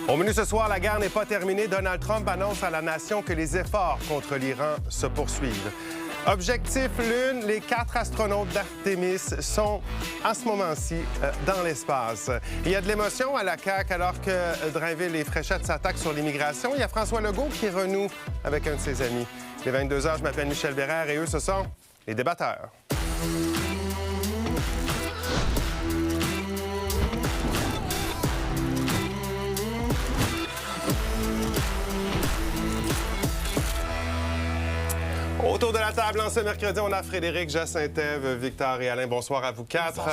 Au menu ce soir, la guerre n'est pas terminée. Donald Trump annonce à la nation que les efforts contre l'Iran se poursuivent. Objectif Lune, les 4 astronautes d'Artemis sont à ce moment-ci dans l'espace. Il y a de l'émotion à la CAQ alors que Drainville et Fréchette s'attaquent sur l'immigration. Il y a François Legault qui renoue avec un de ses amis. Les 22 heures, je m'appelle Michel Bérère et eux, ce sont les débatteurs. Autour de la table, en ce mercredi, on a Frédéric, Jacintève, Victor et Alain. Bonsoir à vous quatre.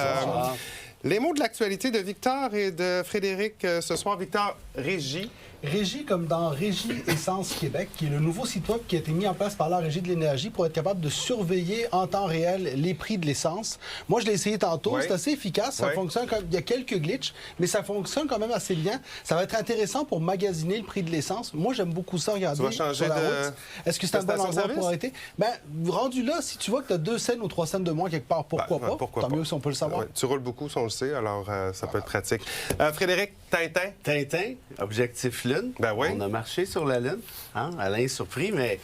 Les mots de l'actualité de Victor et de Frédéric ce soir. Victor, Régie. Régie comme dans Régie Essence Québec, qui est le nouveau site web qui a été mis en place par la Régie de l'énergie pour être capable de surveiller en temps réel les prix de l'essence. Moi, je l'ai essayé tantôt, c'est assez efficace, ça fonctionne comme... Il y a quelques glitches, mais ça fonctionne quand même assez bien. Ça va être intéressant pour magasiner le prix de l'essence. Moi, j'aime beaucoup ça, regarder. Tu vas changer de... Est-ce que c'est un bon endroit pour arrêter? Bien, rendu là, si tu vois que tu as 2 cents ou 3 cents de moins quelque part, pourquoi pas? Tant mieux si on peut le savoir. Tu roules beaucoup, si on le sait, alors ça peut être pratique. Frédéric, Tintin. Tintin, objectif Lune. Ben oui. On a marché sur la Lune. Hein? Alain est surpris, mais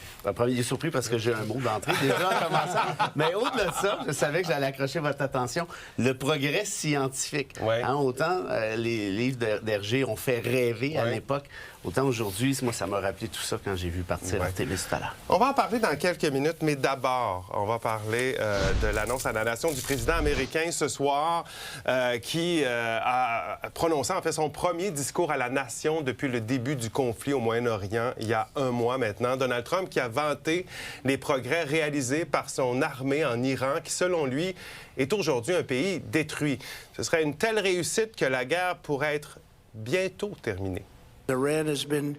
il est surpris parce que j'ai un mot d'entrée déjà en commençant. Mais au-delà de ça, je savais que j'allais accrocher votre attention. Le progrès scientifique. Ouais. Hein? Autant les livres d'Hergé ont fait rêver à l'époque, autant aujourd'hui, moi, ça m'a rappelé tout ça quand j'ai vu partir Artemis tout à l'heure. On va en parler dans quelques minutes, mais d'abord, on va parler de l'annonce à la nation du président américain ce soir qui a prononcé en fait son premier discours à la nation depuis le début du conflit au Moyen-Orient, il y a un mois maintenant. Donald Trump qui a vanté les progrès réalisés par son armée en Iran, qui, selon lui, est aujourd'hui un pays détruit. Ce serait une telle réussite que la guerre pourrait être bientôt terminée. Iran has been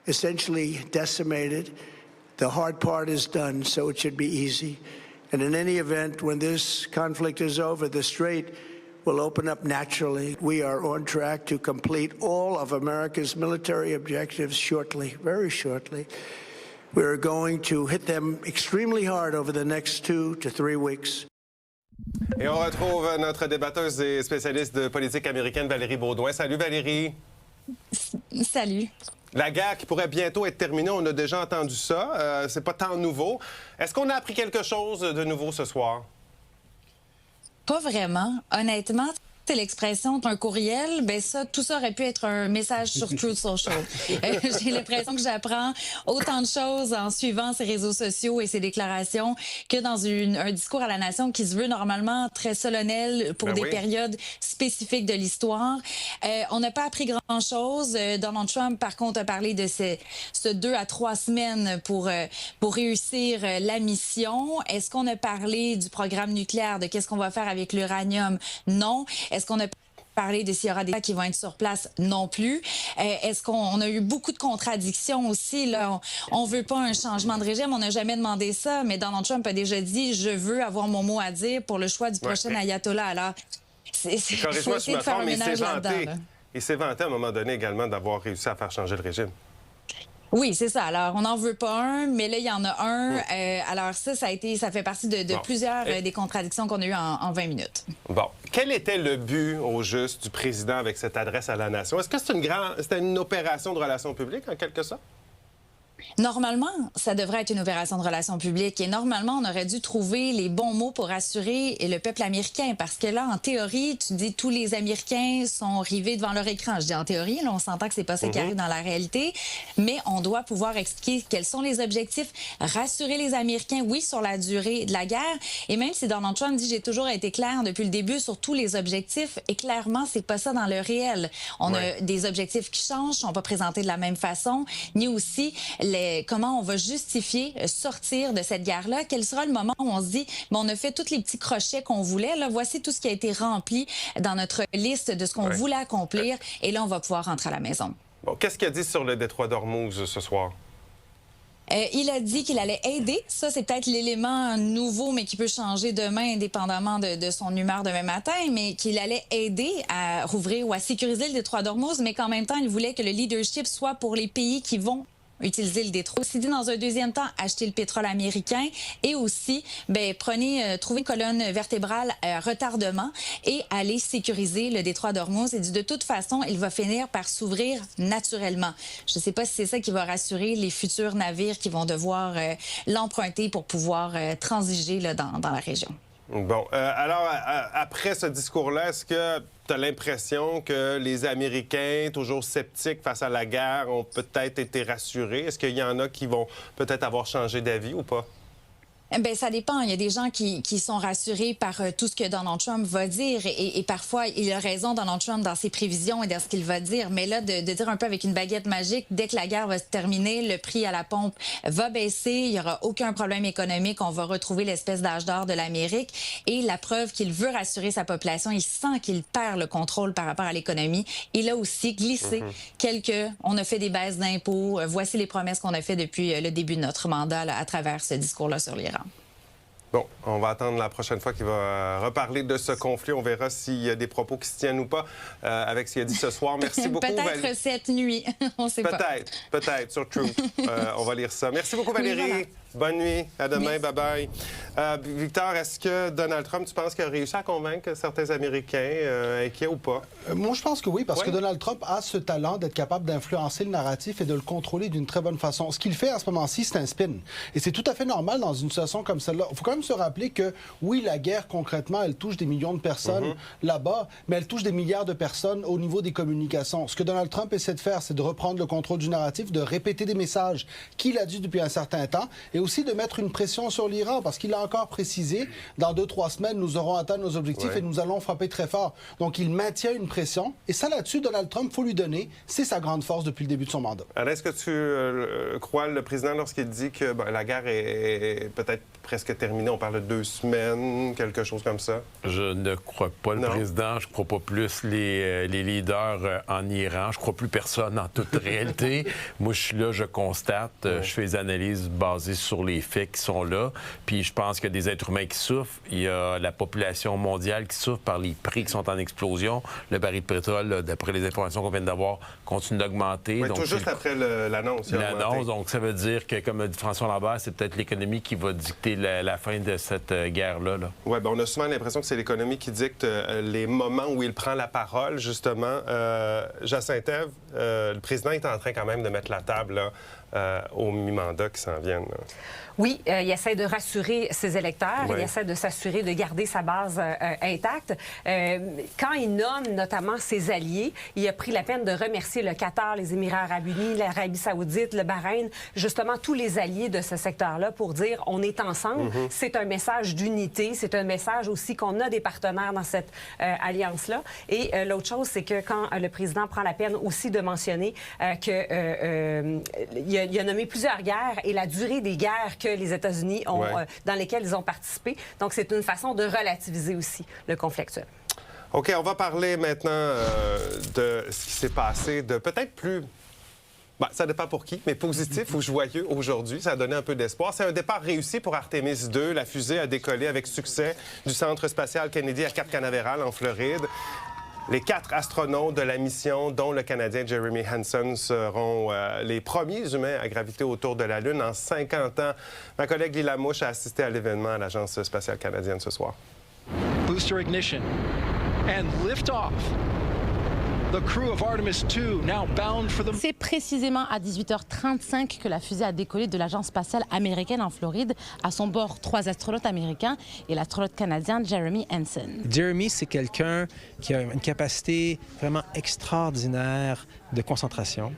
essentially decimated. The hard part is done, so it should be easy. And in any event, when this conflict is over, the strait will open up naturally. We are on track to complete all of America's military objectives shortly, very shortly. We are going to hit them extremely hard over the next 2 to 3 weeks. Et on retrouve notre débatteuse et spécialiste de politique américaine, Valérie Baudouin. Salut Valérie. Salut. La guerre qui pourrait bientôt être terminée, on a déjà entendu ça. C'est pas tant nouveau. Est-ce qu'on a appris quelque chose de nouveau ce soir? Pas vraiment. Honnêtement, c'est l'expression d'un courriel. Ben ça, tout ça aurait pu être un message sur Truth Social. J'ai l'impression que j'apprends autant de choses en suivant ces réseaux sociaux et ces déclarations que dans un discours à la nation qui se veut normalement très solennel pour des périodes spécifiques de l'histoire. On n'a pas appris grand-chose. Donald Trump, par contre, a parlé de ce 2 à 3 semaines pour réussir la mission. Est-ce qu'on a parlé du programme nucléaire, de qu'est-ce qu'on va faire avec l'uranium? Non. Est-ce qu'on a parlé de s'il y aura des gens qui vont être sur place? Non plus. Est-ce qu'on a eu beaucoup de contradictions aussi? Là, on veut pas un changement de régime. On n'a jamais demandé ça, mais Donald Trump a déjà dit « Je veux avoir mon mot à dire pour le choix du prochain ayatollah ». Alors, corrige-moi si je me trompe, mais il s'est vanté à un moment donné également d'avoir réussi à faire changer le régime. Oui, c'est ça. Alors, on n'en veut pas un, mais là, il y en a un. Alors, ça fait partie de plusieurs des contradictions qu'on a eues en 20 minutes. Bon. Quel était le but, au juste, du président avec cette adresse à la nation? Est-ce que c'était une opération de relations publiques, en quelque sorte? Normalement, ça devrait être une opération de relations publiques et normalement, on aurait dû trouver les bons mots pour rassurer le peuple américain parce que là, en théorie, tu dis tous les Américains sont rivés devant leur écran. Je dis en théorie, là, on s'entend que c'est pas ça qui arrive dans la réalité, mais on doit pouvoir expliquer quels sont les objectifs, rassurer les Américains, oui, sur la durée de la guerre et même si Donald Trump dit j'ai toujours été clair depuis le début sur tous les objectifs et clairement, c'est pas ça dans le réel. On a des objectifs qui changent, sont pas présentés de la même façon, ni aussi comment on va justifier sortir de cette guerre-là. Quel sera le moment où on se dit, on a fait tous les petits crochets qu'on voulait. Là, voici tout ce qui a été rempli dans notre liste de ce qu'on voulait accomplir. Et là, on va pouvoir rentrer à la maison. Bon, qu'est-ce qu'il a dit sur le détroit d'Ormuz ce soir? Il a dit qu'il allait aider. Ça, c'est peut-être l'élément nouveau, mais qui peut changer demain, indépendamment de son humeur demain matin, mais qu'il allait aider à rouvrir ou à sécuriser le détroit d'Ormuz, mais qu'en même temps, il voulait que le leadership soit pour les pays qui vont utiliser le détroit. Aussi dit, dans un deuxième temps, acheter le pétrole américain et aussi, trouver une colonne vertébrale retardement et aller sécuriser le détroit d'Ormuz. Et dit, de toute façon, il va finir par s'ouvrir naturellement. Je ne sais pas si c'est ça qui va rassurer les futurs navires qui vont devoir l'emprunter pour pouvoir transiger là, dans la région. Bon, alors, après ce discours-là, est-ce que tu as l'impression que les Américains, toujours sceptiques face à la guerre, ont peut-être été rassurés? Est-ce qu'il y en a qui vont peut-être avoir changé d'avis ou pas? Bien, ça dépend. Il y a des gens qui sont rassurés par tout ce que Donald Trump va dire et parfois, il a raison, Donald Trump, dans ses prévisions et dans ce qu'il va dire. Mais là, de dire un peu avec une baguette magique, dès que la guerre va se terminer, le prix à la pompe va baisser, il n'y aura aucun problème économique, on va retrouver l'espèce d'âge d'or de l'Amérique. Et la preuve qu'il veut rassurer sa population, il sent qu'il perd le contrôle par rapport à l'économie. Il a aussi glissé on a fait des baisses d'impôts, voici les promesses qu'on a fait depuis le début de notre mandat là, à travers ce discours-là sur l'Iran. Bon, on va attendre la prochaine fois qu'il va reparler de ce conflit. On verra s'il y a des propos qui se tiennent ou pas avec ce qu'il a dit ce soir. Merci beaucoup, Valérie. Peut-être cette nuit, on ne sait pas. Peut-être, sur Truth. On va lire ça. Merci beaucoup, Valérie. Oui, voilà. Bonne nuit. À demain. Bye-bye. Victor, est-ce que Donald Trump, tu penses qu'il a réussi à convaincre certains Américains inquiets ou pas? Moi, je pense que oui, parce que Donald Trump a ce talent d'être capable d'influencer le narratif et de le contrôler d'une très bonne façon. Ce qu'il fait en ce moment-ci, c'est un spin. Et c'est tout à fait normal dans une situation comme celle-là. Il faut quand même se rappeler que, oui, la guerre, concrètement, elle touche des millions de personnes là-bas, mais elle touche des milliards de personnes au niveau des communications. Ce que Donald Trump essaie de faire, c'est de reprendre le contrôle du narratif, de répéter des messages qu'il a dit depuis un certain temps, et aussi de mettre une pression sur l'Iran, parce qu'il a encore précisé, dans 2-3 semaines, nous aurons atteint nos objectifs et nous allons frapper très fort. Donc, il maintient une pression, et ça, là-dessus, Donald Trump, il faut lui donner, c'est sa grande force depuis le début de son mandat. Alors, est-ce que tu crois le président lorsqu'il dit que la guerre est peut-être presque terminée? On parle de 2 semaines, quelque chose comme ça? Je ne crois pas le président. Je ne crois pas plus les leaders en Iran. Je ne crois plus personne en toute réalité. Moi, je suis là, je constate, je fais des analyses basées sur les faits qui sont là. Puis je pense qu'il y a des êtres humains qui souffrent. Il y a la population mondiale qui souffre par les prix qui sont en explosion. Le baril de pétrole, d'après les informations qu'on vient d'avoir, continue d'augmenter. Oui, tout juste après l'annonce. L'annonce, donc ça veut dire que, comme a dit François Lambert, c'est peut-être l'économie qui va dicter la fin de cette guerre-là. Oui, on a souvent l'impression que c'est l'économie qui dicte les moments où il prend la parole, justement. Jacinthe Ève, le président est en train quand même de mettre la table là, aux mi-mandats qui s'en viennent. Oui, il essaie de rassurer ses électeurs, il essaie de s'assurer de garder sa base intacte. Quand il nomme notamment ses alliés, il a pris la peine de remercier le Qatar, les Émirats arabes unis, l'Arabie saoudite, le Bahreïn, justement tous les alliés de ce secteur-là pour dire on est ensemble. C'est un message d'unité, c'est un message aussi qu'on a des partenaires dans cette alliance-là. Et l'autre chose, c'est que quand le président prend la peine aussi de mentionner qu'il a nommé plusieurs guerres et la durée des guerres que les États-Unis ont, dans lesquelles ils ont participé. Donc, c'est une façon de relativiser aussi le conflit actuel. OK, on va parler maintenant de ce qui s'est passé, de peut-être plus... ça dépend pour qui, mais positif ou joyeux aujourd'hui. Ça a donné un peu d'espoir. C'est un départ réussi pour Artemis 2. La fusée a décollé avec succès du Centre spatial Kennedy à Cap Canaveral, en Floride. Les 4 astronautes de la mission, dont le Canadien Jeremy Hansen, seront les premiers humains à graviter autour de la Lune en 50 ans. Ma collègue Lila Mouche a assisté à l'événement à l'Agence spatiale canadienne ce soir. Booster ignition and lift-off. The crew of Artemis 2 now bound for the... C'est précisément à 18h35 que la fusée a décollé de l'Agence spatiale américaine en Floride. À son bord, 3 astronautes américains et l'astronaute canadien Jeremy Hansen. Jeremy, c'est quelqu'un qui a une capacité vraiment extraordinaire de concentration.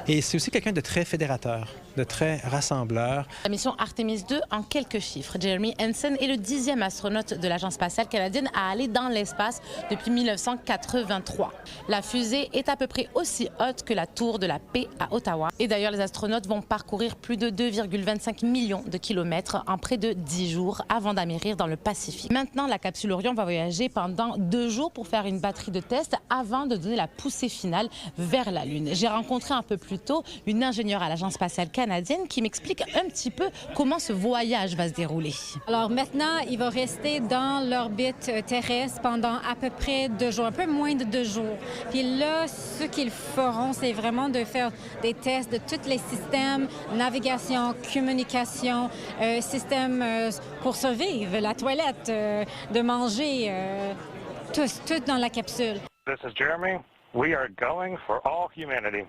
Et c'est aussi quelqu'un de très fédérateur, de très rassembleur. La mission Artemis 2, en quelques chiffres. Jeremy Hansen est le 10e astronaute de l'Agence spatiale canadienne à aller dans l'espace depuis 1983. La fusée est à peu près aussi haute que la Tour de la Paix à Ottawa. Et d'ailleurs, les astronautes vont parcourir plus de 2,25 millions de kilomètres en près de 10 jours avant d'atterrir dans le Pacifique. Maintenant, la capsule Orion va voyager pendant 2 jours pour faire une batterie de tests avant de donner la poussée finale vers la Lune. J'ai rencontré un peu plus plus tôt une ingénieure à l'Agence spatiale canadienne qui m'explique un petit peu comment ce voyage va se dérouler. Alors maintenant, il va rester dans l'orbite terrestre pendant à peu près 2 jours, un peu moins de 2 jours. Puis là, ce qu'ils feront, c'est vraiment de faire des tests de tous les systèmes, navigation, communication, système pour survivre, la toilette, de manger, tout dans la capsule. This is Jeremy. We are going for all humanity.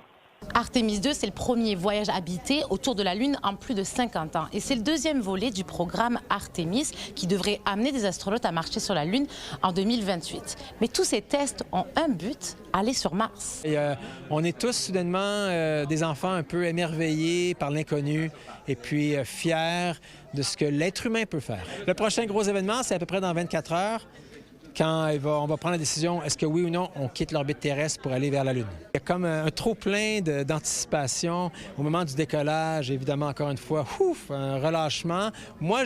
Artemis 2, c'est le premier voyage habité autour de la Lune en plus de 50 ans. Et c'est le deuxième volet du programme Artemis qui devrait amener des astronautes à marcher sur la Lune en 2028. Mais tous ces tests ont un but, aller sur Mars. Et, on est tous soudainement des enfants un peu émerveillés par l'inconnu et puis fiers de ce que l'être humain peut faire. Le prochain gros événement, c'est à peu près dans 24 heures. Quand on va prendre la décision, est-ce que oui ou non, on quitte l'orbite terrestre pour aller vers la Lune. Il y a comme un trop-plein d'anticipation au moment du décollage, évidemment, encore une fois, un relâchement. Moi,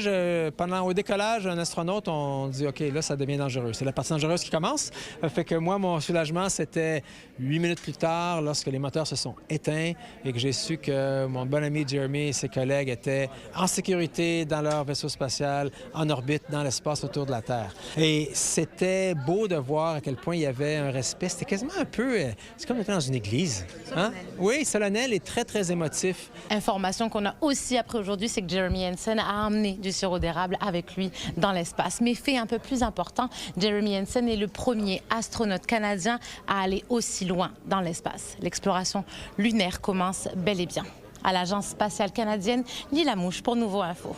au décollage, un astronaute, on dit, OK, là, ça devient dangereux. C'est la partie dangereuse qui commence. Fait que moi, mon soulagement, c'était 8 minutes plus tard, lorsque les moteurs se sont éteints et que j'ai su que mon bon ami Jeremy et ses collègues étaient en sécurité dans leur vaisseau spatial, en orbite, dans l'espace autour de la Terre. Et c'était beau de voir à quel point il y avait un respect. C'était quasiment un peu... c'est comme d'être dans une église. Hein? Oui, solennel et très, très émotif. Information qu'on a aussi appris aujourd'hui, c'est que Jeremy Hansen a emmené du sirop d'érable avec lui dans l'espace. Mais fait un peu plus important, Jeremy Hansen est le premier astronaute canadien à aller aussi loin dans l'espace. L'exploration lunaire commence bel et bien. À l'Agence spatiale canadienne, Lila Mouche pour Nouveau Info.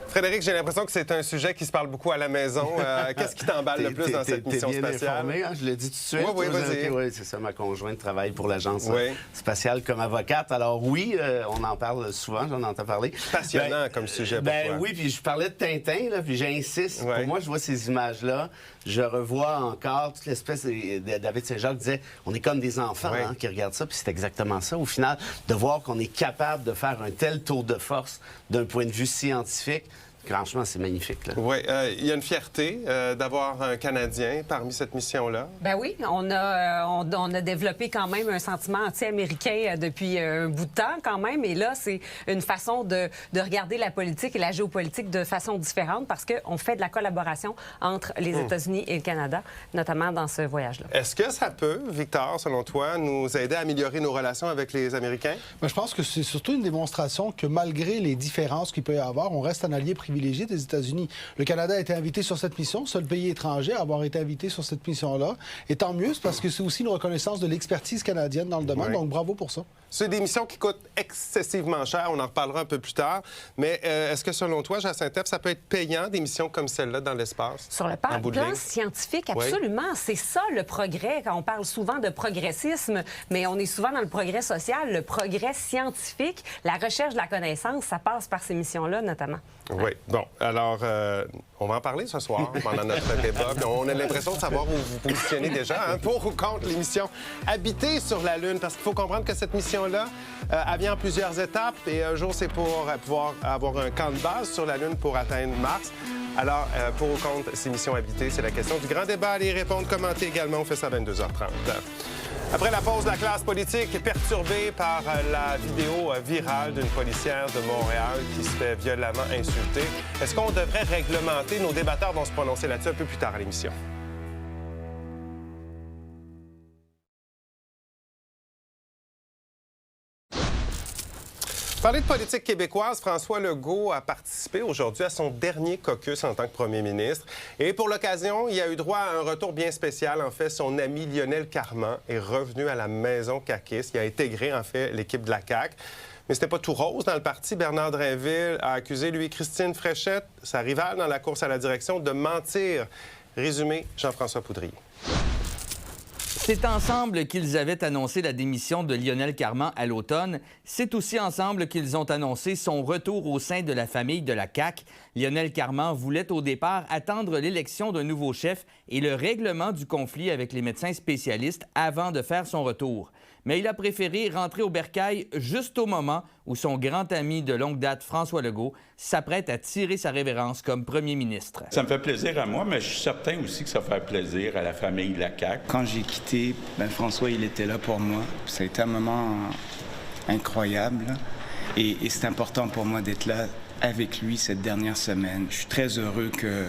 Frédéric, j'ai l'impression que c'est un sujet qui se parle beaucoup à la maison. Qu'est-ce qui t'emballe le plus dans cette mission bien spatiale? Informé, hein? Je l'ai dit tout de suite. Oui, vas-y. Oui, c'est ça, ma conjointe travaille pour l'Agence spatiale comme avocate. Alors oui, on en parle souvent, j'en entends parler. Passionnant comme sujet pour toi. Oui, puis je parlais de Tintin, là, puis j'insiste. Pour moi, je vois ces images-là, je revois encore toute l'espèce de David Saint-Jacques disait, on est comme des enfants qui regardent ça, puis c'est exactement ça. Au final, de voir qu'on est capable de faire un tel tour de force d'un point de vue scientifique, franchement, c'est magnifique. Oui, il y a une fierté d'avoir un Canadien parmi cette mission-là. Ben oui, on a développé quand même un sentiment anti-américain depuis un bout de temps quand même. Et là, c'est une façon de regarder la politique et la géopolitique de façon différente parce qu'on fait de la collaboration entre les États-Unis et le Canada, notamment dans ce voyage-là. Est-ce que ça peut, Victor, selon toi, nous aider à améliorer nos relations avec les Américains? Bien, je pense que c'est surtout une démonstration que malgré les différences qu'il peut y avoir, on reste un allié privilégié des États-Unis. Le Canada a été invité sur cette mission, seul pays étranger à avoir été invité sur cette mission-là. Et tant mieux, c'est parce que c'est aussi une reconnaissance de l'expertise canadienne dans le domaine, donc bravo pour ça. C'est des missions qui coûtent excessivement cher, on en reparlera un peu plus tard, mais est-ce que selon toi, Jacinthe, ça peut être payant, des missions comme celle-là dans l'espace? Sur le plan scientifique, absolument. C'est ça le progrès, quand on parle souvent de progressisme, mais on est souvent dans le progrès social, le progrès scientifique, la recherche de la connaissance, ça passe par ces missions-là notamment. Oui. Bon, alors, on va en parler ce soir pendant notre débat. On a l'impression de savoir où vous positionnez déjà, pour ou contre les missions habitées sur la Lune, parce qu'il faut comprendre que cette mission-là, elle vient en plusieurs étapes, et un jour, c'est pour pouvoir avoir un camp de base sur la Lune pour atteindre Mars. Alors, pour ou contre ces missions habitées, c'est la question du grand débat. Allez répondre, commenter également. On fait ça à 22h30. Après la pause, la classe politique est perturbée par la vidéo virale d'une policière de Montréal qui se fait violemment insulter. Est-ce qu'on devrait réglementer? Nos débatteurs vont se prononcer là-dessus un peu plus tard à l'émission. Parler de politique québécoise, François Legault a participé aujourd'hui à son dernier caucus en tant que premier ministre. Et pour l'occasion, il a eu droit à un retour bien spécial. En fait, son ami Lionel Carman est revenu à la maison caquiste. Il a intégré, en fait, l'équipe de la CAQ. Mais c'était pas tout rose dans le parti. Bernard Drinville a accusé, lui, Christine Fréchette, sa rivale dans la course à la direction, de mentir. Résumé, Jean-François Poudrier. C'est ensemble qu'ils avaient annoncé la démission de Lionel Carman à l'automne. C'est aussi ensemble qu'ils ont annoncé son retour au sein de la famille de la CAQ. Lionel Carman voulait au départ attendre l'élection d'un nouveau chef et le règlement du conflit avec les médecins spécialistes avant de faire son retour. Mais il a préféré rentrer au bercail juste au moment où son grand ami de longue date, François Legault, s'apprête à tirer sa révérence comme premier ministre. Ça me fait plaisir à moi, mais je suis certain aussi que ça fait plaisir à la famille de la CAQ. Quand j'ai quitté, François, il était là pour moi. Ça a été un moment incroyable. Et c'est important pour moi d'être là avec lui cette dernière semaine. Je suis très heureux que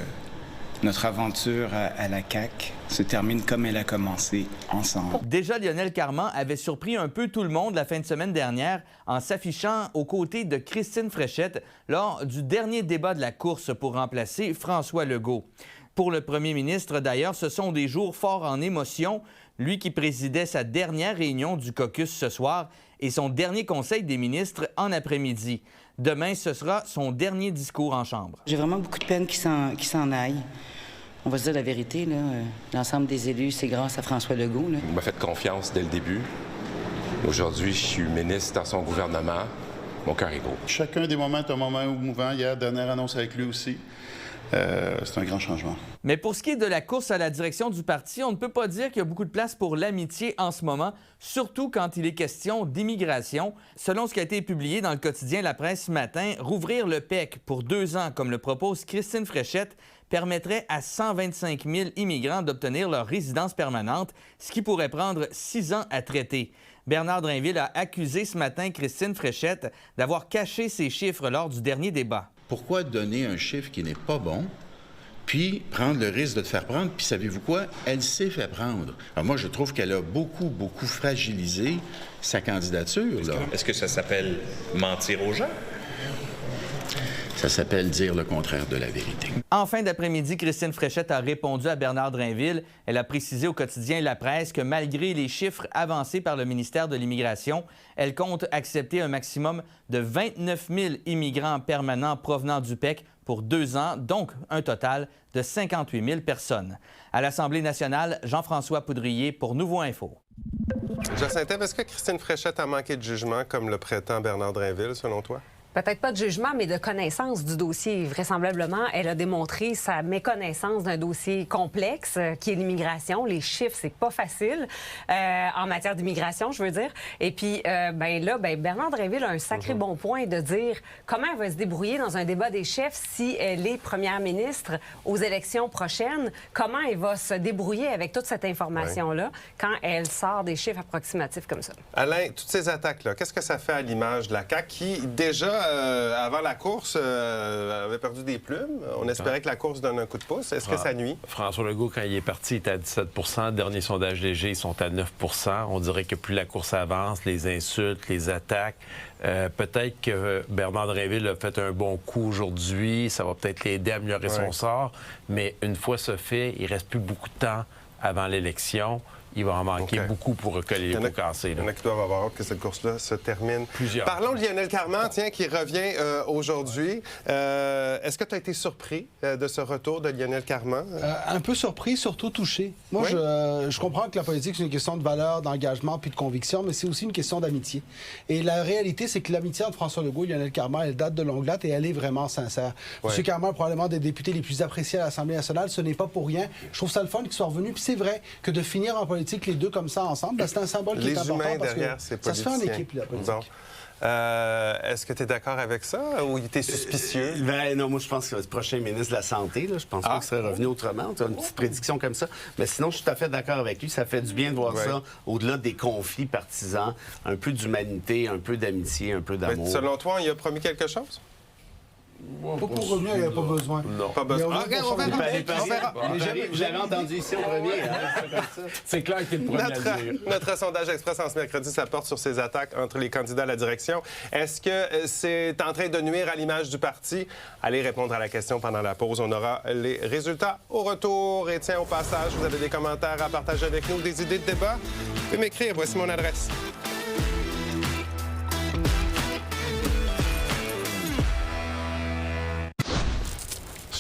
notre aventure à la CAQ se termine comme elle a commencé, ensemble. Déjà, Lionel Carman avait surpris un peu tout le monde la fin de semaine dernière en s'affichant aux côtés de Christine Fréchette lors du dernier débat de la course pour remplacer François Legault. Pour le premier ministre, d'ailleurs, ce sont des jours forts en émotion, lui qui présidait sa dernière réunion du caucus ce soir et son dernier conseil des ministres en après-midi. Demain, ce sera son dernier discours en Chambre. J'ai vraiment beaucoup de peine qu'il s'en aille. On va se dire la vérité, là. L'ensemble des élus, c'est grâce à François Legault. Là. Il m'a fait confiance dès le début. Aujourd'hui, je suis ministre dans son gouvernement. Mon cœur est gros. Chacun des moments est un moment émouvant. Hier, dernière annonce avec lui aussi. C'est un grand changement. Mais pour ce qui est de la course à la direction du parti, on ne peut pas dire qu'il y a beaucoup de place pour l'amitié en ce moment, surtout quand il est question d'immigration. Selon ce qui a été publié dans le quotidien La Presse ce matin, rouvrir le PEC pour 2 ans, comme le propose Christine Fréchette, permettrait à 125 000 immigrants d'obtenir leur résidence permanente, ce qui pourrait prendre 6 ans à traiter. Bernard Drainville a accusé ce matin Christine Fréchette d'avoir caché ces chiffres lors du dernier débat. Pourquoi donner un chiffre qui n'est pas bon, puis prendre le risque de te faire prendre? Puis savez-vous quoi? Elle s'est fait prendre. Alors moi, je trouve qu'elle a beaucoup fragilisé sa candidature. Est-ce que ça s'appelle mentir aux gens? Ça s'appelle dire le contraire de la vérité. En fin d'après-midi, Christine Fréchette a répondu à Bernard Drainville. Elle a précisé au quotidien La Presse que malgré les chiffres avancés par le ministère de l'Immigration, elle compte accepter un maximum de 29 000 immigrants permanents provenant du PEC pour 2 ans, donc un total de 58 000 personnes. À l'Assemblée nationale, Jean-François Poudrier pour Nouveau Info. Jacinthe, est-ce que Christine Fréchette a manqué de jugement comme le prétend Bernard Drainville, selon toi? Peut-être pas de jugement, mais de connaissance du dossier. Vraisemblablement, elle a démontré sa méconnaissance d'un dossier complexe qui est l'immigration. Les chiffres, c'est pas facile en matière d'immigration, je veux dire. Et puis, Bernard Drainville a un sacré bon point de dire comment elle va se débrouiller dans un débat des chefs si elle est première ministre aux élections prochaines. Comment elle va se débrouiller avec toute cette information-là quand elle sort des chiffres approximatifs comme ça? Alain, toutes ces attaques-là, qu'est-ce que ça fait à l'image de la CAQ qui, déjà, avant la course, avait perdu des plumes? On espérait que la course donne un coup de pouce. Est-ce que ça nuit? François Legault, quand il est parti, il était à 17 Dernier sondage léger, ils sont à 9 On dirait que plus la course avance, les insultes, les attaques, peut-être que Bernard Drainville a fait un bon coup aujourd'hui. Ça va peut-être l'aider à améliorer son sort. Mais une fois ce fait, il reste plus beaucoup de temps avant l'élection. Il va en manquer beaucoup pour recoller les pots cassés. Il y en a qui doivent avoir hâte que cette course-là se termine. Plusieurs. Parlons de Lionel Carman, qui revient aujourd'hui. Est-ce que tu as été surpris de ce retour de Lionel Carman? Un peu surpris, surtout touché. Moi, je comprends que la politique, c'est une question de valeur, d'engagement puis de conviction, mais c'est aussi une question d'amitié. Et la réalité, c'est que l'amitié entre François Legault et Lionel Carman, elle date de longue date et elle est vraiment sincère. M. Carman, probablement des députés les plus appréciés à l'Assemblée nationale, ce n'est pas pour rien. Je trouve ça le fun qu'ils soient revenus. Puis c'est vrai que de finir en politique les deux comme ça ensemble, c'est un symbole qui est important parce que ça se fait en équipe, la politique. Est-ce que tu es d'accord avec ça ou tu es suspicieux? Non, moi, je pense que le prochain ministre de la Santé, là, je pense pas qu'il serait revenu autrement. Tu as une petite prédiction comme ça. Mais sinon, je suis tout à fait d'accord avec lui. Ça fait du bien de voir ça au-delà des conflits partisans. Un peu d'humanité, un peu d'amitié, un peu d'amour. Selon toi, il a promis quelque chose? Pas pour revenir, il n'y a pas besoin. Non, pas besoin. On verra. J'avais entendu ici au premier. C'est clair qu'il est le premier à le dire. Notre sondage Express en ce mercredi, ça porte sur ces attaques entre les candidats à la direction. Est-ce que c'est en train de nuire à l'image du parti? Allez répondre à la question pendant la pause. On aura les résultats au retour. Et tiens, au passage, vous avez des commentaires à partager avec nous, des idées de débat? Vous pouvez m'écrire. Voici mon adresse.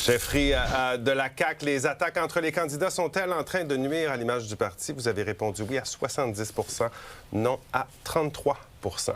Chefferie de la CAQ, les attaques entre les candidats sont-elles en train de nuire à l'image du parti? Vous avez répondu oui à 70 non à 33 %.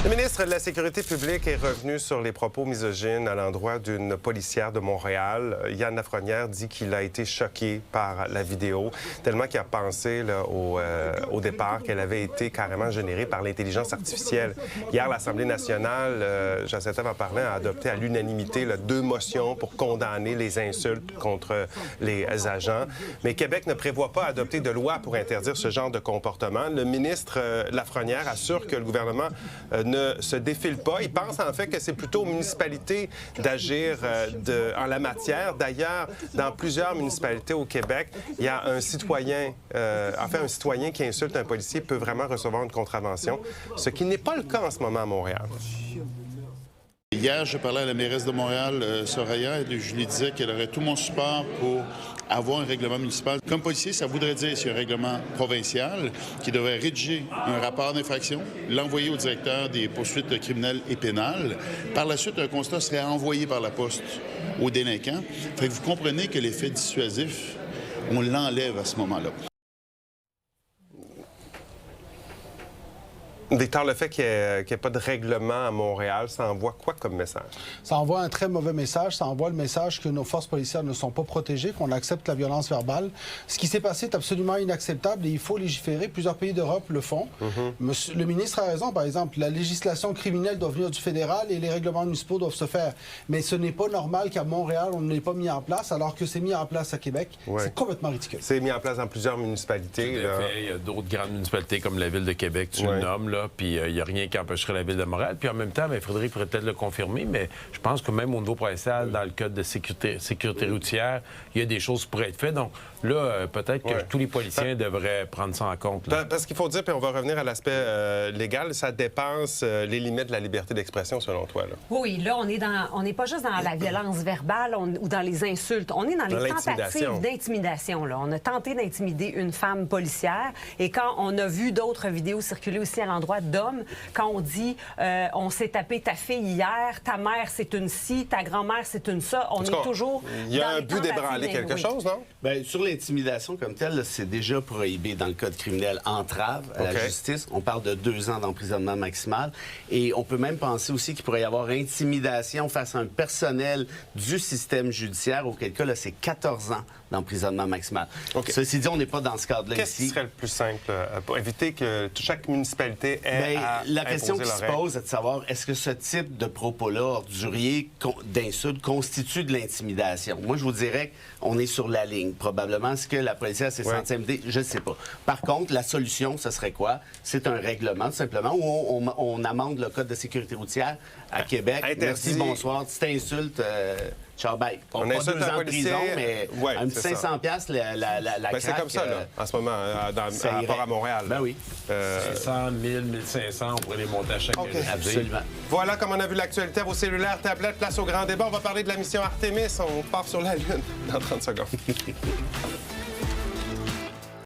Le ministre de la Sécurité publique est revenu sur les propos misogynes à l'endroit d'une policière de Montréal. Yann Lafrenière dit qu'il a été choqué par la vidéo, tellement qu'il a pensé là, au départ qu'elle avait été carrément générée par l'intelligence artificielle. Hier, l'Assemblée nationale, Jacinthe en parlait, a adopté à l'unanimité 2 motions pour condamner les insultes contre les agents. Mais Québec ne prévoit pas adopter de loi pour interdire ce genre de comportement. Le ministre Lafrenière assure que le gouvernement ne se défile pas. Il pense en fait que c'est plutôt aux municipalités d'agir en la matière. D'ailleurs, dans plusieurs municipalités au Québec, il y a un citoyen, un citoyen qui insulte un policier peut vraiment recevoir une contravention, ce qui n'est pas le cas en ce moment à Montréal. Hier, je parlais à la mairesse de Montréal, Soraya, et je lui disais qu'elle aurait tout mon support pour avoir un règlement municipal. Comme policier, ça voudrait dire c'est un règlement provincial qui devrait rédiger un rapport d'infraction, l'envoyer au directeur des poursuites criminelles et pénales. Par la suite, un constat serait envoyé par la poste aux délinquants. Fait que vous comprenez que l'effet dissuasif, on l'enlève à ce moment-là. Victor, le fait qu'il n'y ait pas de règlement à Montréal, ça envoie quoi comme message? Ça envoie un très mauvais message. Ça envoie le message que nos forces policières ne sont pas protégées, qu'on accepte la violence verbale. Ce qui s'est passé est absolument inacceptable et il faut légiférer. Plusieurs pays d'Europe le font. Le ministre a raison, par exemple. La législation criminelle doit venir du fédéral et les règlements municipaux doivent se faire. Mais ce n'est pas normal qu'à Montréal, on ne l'ait pas mis en place alors que c'est mis en place à Québec. Ouais. C'est complètement ridicule. C'est mis en place dans plusieurs municipalités. Il y a d'autres grandes municipalités comme la Ville de Québec, tu le nommes, là. Puis il n'y a rien qui empêcherait la Ville de Montréal. Puis en même temps, Frédéric pourrait peut-être le confirmer, mais je pense que même au niveau provincial, dans le code de sécurité routière, il y a des choses qui pourraient être faites. Donc là, peut-être que tous les policiers devraient prendre ça en compte. Là. Parce qu'il faut dire, puis on va revenir à l'aspect légal, ça dépasse les limites de la liberté d'expression, selon toi. Là. Oui, là, on n'est pas juste dans la violence verbale ou dans les insultes. On est dans les tentatives d'intimidation. On a tenté d'intimider une femme policière. Et quand on a vu d'autres vidéos circuler aussi à l'endroit d'hommes, quand on dit on s'est tapé ta fille hier, ta mère c'est une ci, ta grand-mère c'est une ça, on est toujours. Il y a un but d'ébranler quelque chose, non? Bien, sur l'intimidation comme telle, c'est déjà prohibé dans le code criminel entrave à la justice. On parle de 2 ans d'emprisonnement maximal. Et on peut même penser aussi qu'il pourrait y avoir intimidation face à un personnel du système judiciaire, auquel cas, là, c'est 14 ans d'emprisonnement maximal. Ceci dit, on n'est pas dans ce cadre-là ici. Qu'est-ce qui serait le plus simple pour éviter que chaque municipalité ait la question qui se pose est de savoir est-ce que ce type de propos-là, orduriers, d'insultes, constitue de l'intimidation? Moi, je vous dirais qu'on est sur la ligne. Probablement, est-ce que la policière s'est sentie intimidée? Je ne sais pas. Par contre, la solution, ce serait quoi? C'est un règlement, tout simplement, où on amende le Code de sécurité routière à Québec. Merci, bonsoir. Petite insulte... Ciao, bye. On a 2 ans de prison, mais un petit 500 $, la craque, c'est comme ça, là, en ce moment, par rapport à Montréal. Ben oui. 500, 1000, 1500, on pourrait les monter à chaque année. Absolument. Voilà comme on a vu l'actualité à vos cellulaires, tablettes, place au grand débat. On va parler de la mission Artemis. On part sur la Lune dans 30 secondes.